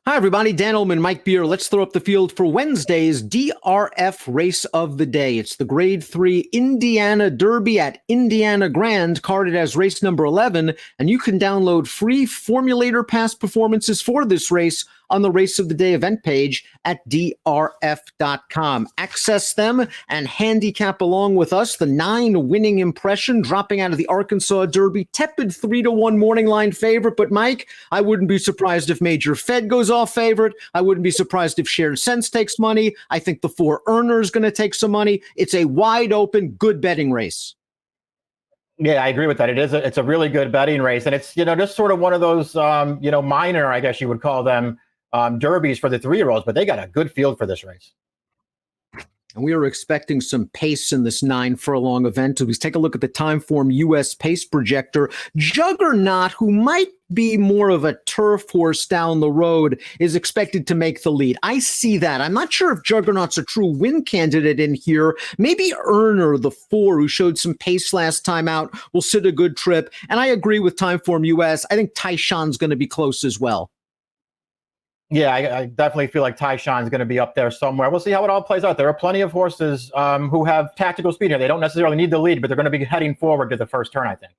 Hi, everybody. Dan Illman, Mike Beer. Let's throw up the field for Wednesday's DRF Race of the Day. It's the Grade 3 Indiana Derby at Indiana Grand, carded as race number 11, and you can download free Formulator Pass performances for this race on the Race of the Day event page at DRF.com. Access them and handicap along with us the 9 winning impression dropping out of the Arkansas Derby. Tepid 3-1 morning line favorite, but Mike, I wouldn't be surprised if Major Fed goes off favorite. I wouldn't be surprised if Shared Sense takes money. I think the 4 Earner is going to take some money. It's a wide open, good betting race. Yeah, I agree with that. It's a really good betting race, and it's just sort of one of those minor, I guess you would call them, derbies for the 3-year-olds, but they got a good field for this race. And we are expecting some pace in this 9 furlong event. So let's take a look at the Timeform US pace projector. Juggernaut, who might be more of a turf horse down the road, is expected to make the lead. I see that. I'm not sure if Juggernaut's a true win candidate in here. Maybe Earner, the 4, who showed some pace last time out, will sit a good trip. And I agree with Timeform US. I think Tyshawn's going to be close as well. Yeah, I definitely feel like Tyshawn's going to be up there somewhere. We'll see how it all plays out. There are plenty of horses who have tactical speed here. They don't necessarily need the lead, but they're going to be heading forward to the first turn, I think.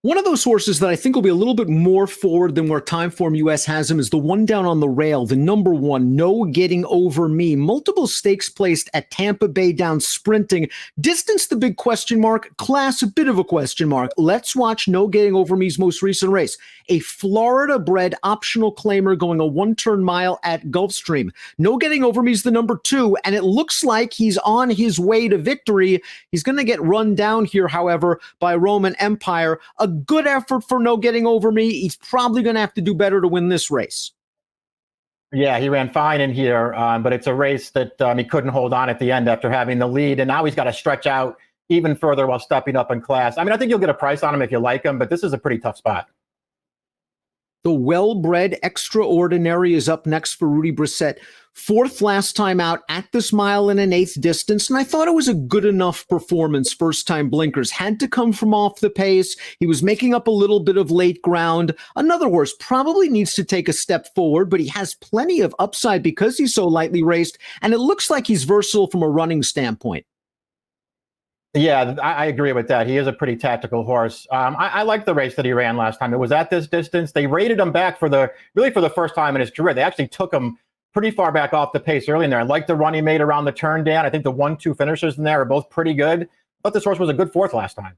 One of those horses that I think will be a little bit more forward than where Timeform US has him is the one down on the rail, the number 1, No Getting Over Me. Multiple stakes placed at Tampa Bay down sprinting. Distance, the big question mark. Class, a bit of a question mark. Let's watch No Getting Over Me's most recent race. A Florida-bred optional claimer going a 1-turn mile at Gulfstream. No Getting Over Me's the number 2, and it looks like he's on his way to victory. He's going to get run down here, however, by Roman Empire. A good effort for No Getting Over Me. He's probably going to have to do better to win this race. Yeah, he ran fine in here, but it's a race that he couldn't hold on at the end after having the lead, and now he's got to stretch out even further while stepping up in class. I mean, I think you'll get a price on him if you like him, but this is a pretty tough spot. The Well-Bred Extraordinary is up next for Rudy Brissett. 4th last time out at this 1 1/8 distance, and I thought it was a good enough performance. First time blinkers. Had to come from off the pace. He was making up a little bit of late ground. Another horse probably needs to take a step forward, but he has plenty of upside because he's so lightly raced, and it looks like he's versatile from a running standpoint. Yeah, I agree with that. He is a pretty tactical horse. I like the race that he ran last time. It was at this distance. They rated him back for the first time in his career. They actually took him pretty far back off the pace early in there. I like the run he made around the turn, Dan. I think the 1-2 finishers in there are both pretty good. But this horse was a good 4th last time.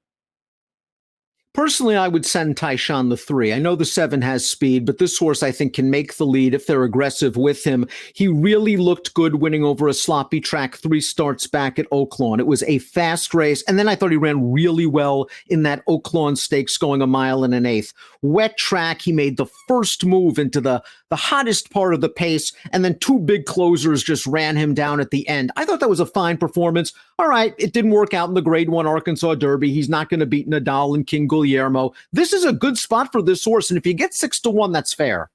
Personally, I would send Tyshawn the 3. I know the 7 has speed, but this horse I think can make the lead if they're aggressive with him. He really looked good winning over a sloppy track 3 starts back at Oaklawn. It was a fast race, and then I thought he ran really well in that Oaklawn Stakes going a 1 1/8. Wet track, he made the first move into the hottest part of the pace, and then 2 big closers just ran him down at the end. I thought that was a fine performance. All right, it didn't work out in the Grade 1 Arkansas Derby. He's not going to beat Nadal and King Guillermo. This is a good spot for this horse, and if you get 6-1, that's fair.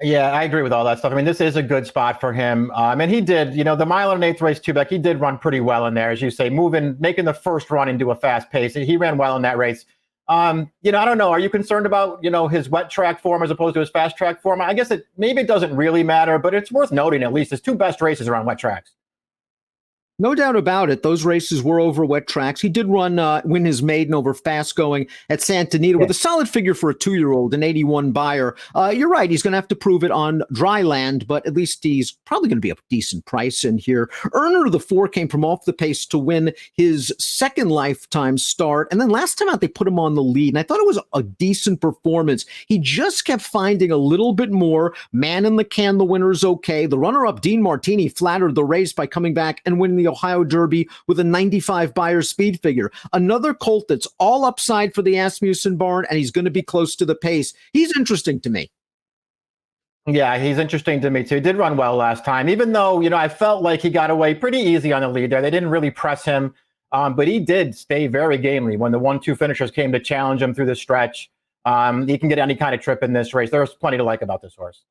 Yeah, I agree with all that stuff. I mean, this is a good spot for him. And he did, the 1 1/8 race too, he did run pretty well in there, as you say, making the first run into a fast pace. He ran well in that race. I don't know. Are you concerned about, his wet track form as opposed to his fast track form? I guess maybe it doesn't really matter, but it's worth noting at least his 2 best races are on wet tracks. No doubt about it. Those races were over wet tracks. He did win his maiden over fast going at Santa Anita with a solid figure for a 2-year-old, an 81 buyer. You're right. He's going to have to prove it on dry land, but at least he's probably going to be a decent price in here. Earner, the 4, came from off the pace to win his 2nd lifetime start. And then last time out, they put him on the lead. And I thought it was a decent performance. He just kept finding a little bit more. Man in the Can, the winner's okay. The runner-up, Dean Martini, flattered the race by coming back and winning the Ohio Derby with a 95 buyer speed figure. Another colt that's all upside for the Asmussen barn, and he's going to be close to the pace. He's interesting to me. Yeah, he's interesting to me too. He did run well last time, even though, I felt like he got away pretty easy on the lead there. They didn't really press him, but he did stay very gamely when the 1-2 finishers came to challenge him through the stretch. He can get any kind of trip in this race. There's plenty to like about this horse.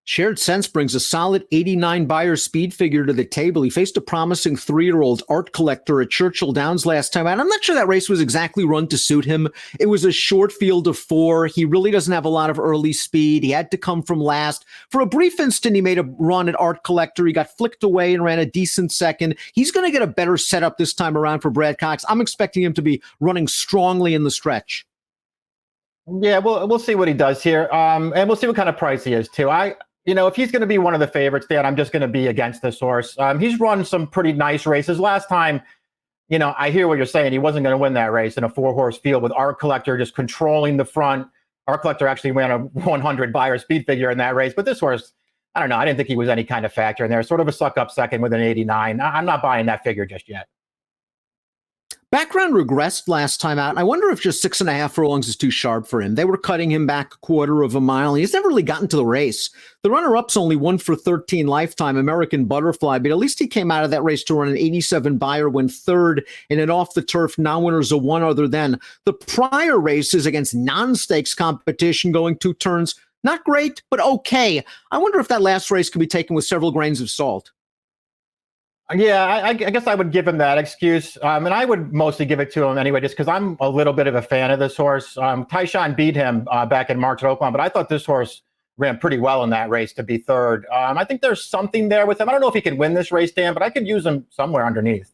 Shared Sense brings a solid 89 buyer speed figure to the table. He faced a promising 3-year-old Art Collector at Churchill Downs last time out. I'm not sure that race was exactly run to suit him. It was a short field of 4. He really doesn't have a lot of early speed. He had to come from last. For a brief instant, he made a run at Art Collector. He got flicked away and ran a decent second. He's going to get a better setup this time around for Brad Cox. I'm expecting him to be running strongly in the stretch. Yeah, we'll see what he does here. And we'll see what kind of price he is, too. If he's going to be one of the favorites, Dan, I'm just going to be against this horse. He's run some pretty nice races. Last time, I hear what you're saying. He wasn't going to win that race in a 4-horse field with Art Collector just controlling the front. Art Collector actually ran a 100 buyer speed figure in that race. But this horse, I don't know. I didn't think he was any kind of factor in there. Sort of a suck-up second with an 89. I'm not buying that figure just yet. Background regressed last time out, and I wonder if just 6.5 furlongs is too sharp for him. They were cutting him back 1/4 of a mile. He's never really gotten to the race. The runner-up's only 1 for 13 lifetime, American Butterfly, but at least he came out of that race to run an 87 buyer, win 3rd in an off-the-turf non-winners of 1 other than. The prior races against non-stakes competition going 2 turns, not great, but okay. I wonder if that last race can be taken with several grains of salt. Yeah, I guess I would give him that excuse. And I would mostly give it to him anyway, just because I'm a little bit of a fan of this horse. Tyshawn beat him back in March at Oakland, but I thought this horse ran pretty well in that race to be 3rd. I think there's something there with him. I don't know if he can win this race, Dan, but I could use him somewhere underneath.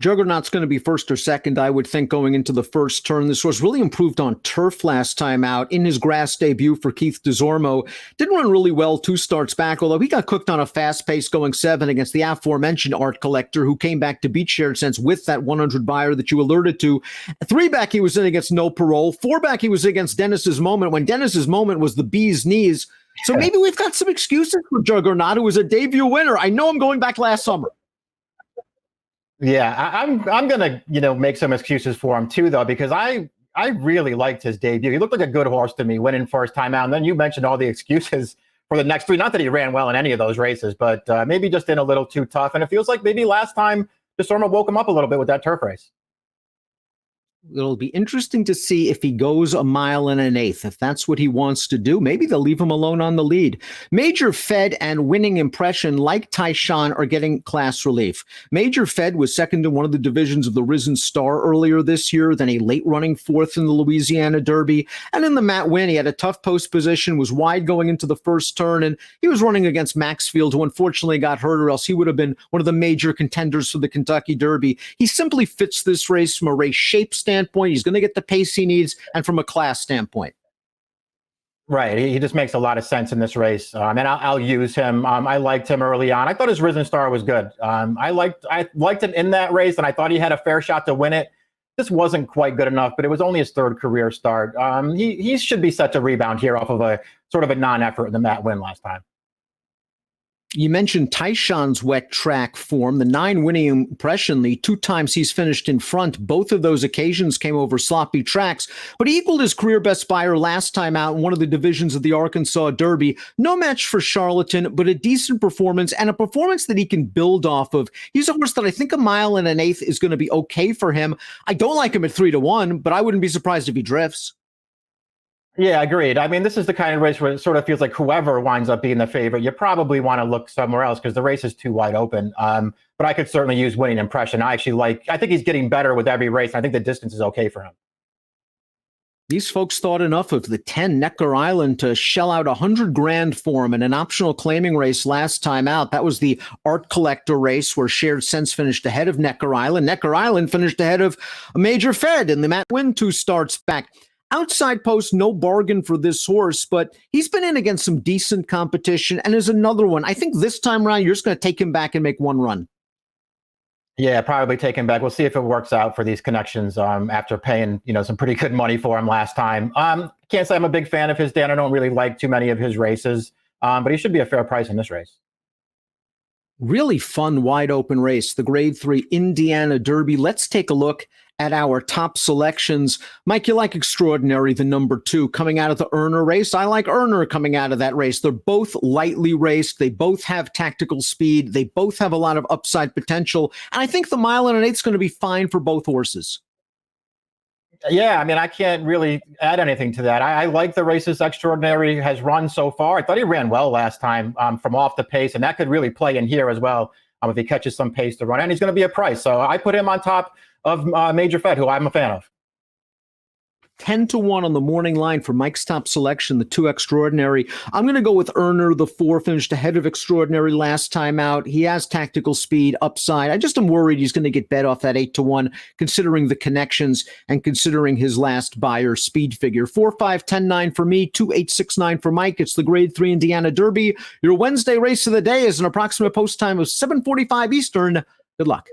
Juggernaut's going to be 1st or 2nd, I would think, going into the first turn. This horse really improved on turf last time out in his grass debut for Keith DeZormo. Didn't run really well 2 starts back, although he got cooked on a fast pace going 7 against the aforementioned Art Collector, who came back to beat Shared Sense with that 100 buyer that you alerted to. 3 back, he was in against No Parole. 4 back, he was against Dennis's Moment, when Dennis's Moment was the bee's knees. So maybe we've got some excuses for Juggernaut, who was a debut winner. I know I'm going back last summer. Yeah, I'm gonna make some excuses for him too, though, because I really liked his debut. He looked like a good horse to me, winning first time out. And then you mentioned all the excuses for the next 3. Not that he ran well in any of those races, but maybe just in a little too tough. And it feels like maybe last time DeSorma woke him up a little bit with that turf race. It'll be interesting to see if he goes 1 1/8. If that's what he wants to do, maybe they'll leave him alone on the lead. Major Fed and Winning Impression, like Tyshawn, are getting class relief. Major Fed was 2nd in one of the divisions of the Risen Star earlier this year, then a late running 4th in the Louisiana Derby. And in the Matt Winn, he had a tough post position, was wide going into the first turn, and he was running against Maxfield, who unfortunately got hurt, or else he would have been one of the major contenders for the Kentucky Derby. He simply fits this race from a race shape standpoint. He's going to get the pace he needs, and from a class standpoint. Right. He just makes a lot of sense in this race. And I'll use him. I liked him early on. I thought his Risen Star was good. I liked him in that race, and I thought he had a fair shot to win it. This wasn't quite good enough, but it was only his 3rd career start. He should be set to rebound here off of a sort of a non-effort in the Matt Winn last time. You mentioned Tyshawn's wet track form, the 9 Winning Impression, the 2 times he's finished in front. Both of those occasions came over sloppy tracks, but he equaled his career best buyer last time out in one of the divisions of the Arkansas Derby. No match for Charlatan, but a decent performance, and a performance that he can build off of. He's a horse that I think 1 1/8 is going to be okay for him. I don't like him at 3-1, but I wouldn't be surprised if he drifts. Yeah, agreed. I mean, this is the kind of race where it sort of feels like whoever winds up being the favorite, you probably want to look somewhere else because the race is too wide open. But I could certainly use Winning Impression. I think he's getting better with every race. I think the distance is okay for him. These folks thought enough of the 10 Necker Island to shell out $100,000 for him in an optional claiming race last time out. That was the Art Collector race where Shared Sense finished ahead of Necker Island. Necker Island finished ahead of Major Fed in the Matt Winn 2 starts back. Outside post, no bargain for this horse, but he's been in against some decent competition and is another one. I think this time around, you're just going to take him back and make 1 run. Yeah, probably take him back. We'll see if it works out for these connections after paying, some pretty good money for him last time. Can't say I'm a big fan of his, Dan. I don't really like too many of his races, but he should be a fair price in this race. Really fun, wide open race, the Grade 3 Indiana Derby. Let's take a look at our top selections. Mike, you like Extraordinary, the number 2, coming out of the Earner race. I like Earner coming out of that race. They're both lightly raced. They both have tactical speed. They both have a lot of upside potential. And I think the 1 1/8 is going to be fine for both horses. Yeah, I mean, I can't really add anything to that. I like the races Extraordinary has run so far. I thought he ran well last time from off the pace, and that could really play in here as well if he catches some pace to run. And he's going to be a price. So I put him on top of Major Fed, who I'm a fan of. 10-1 on the morning line for Mike's top selection, the 2 Extraordinary. I'm going to go with Earner, the 4, finished ahead of Extraordinary last time out. He has tactical speed, upside. I just am worried he's going to get bet off that 8-1, considering the connections and considering his last buyer speed figure. 4, 5, 10, 9 for me, 2, 8, 6, 9 for Mike. It's the Grade 3 Indiana Derby. Your Wednesday race of the day is an approximate post time of 7:45 Eastern. Good luck.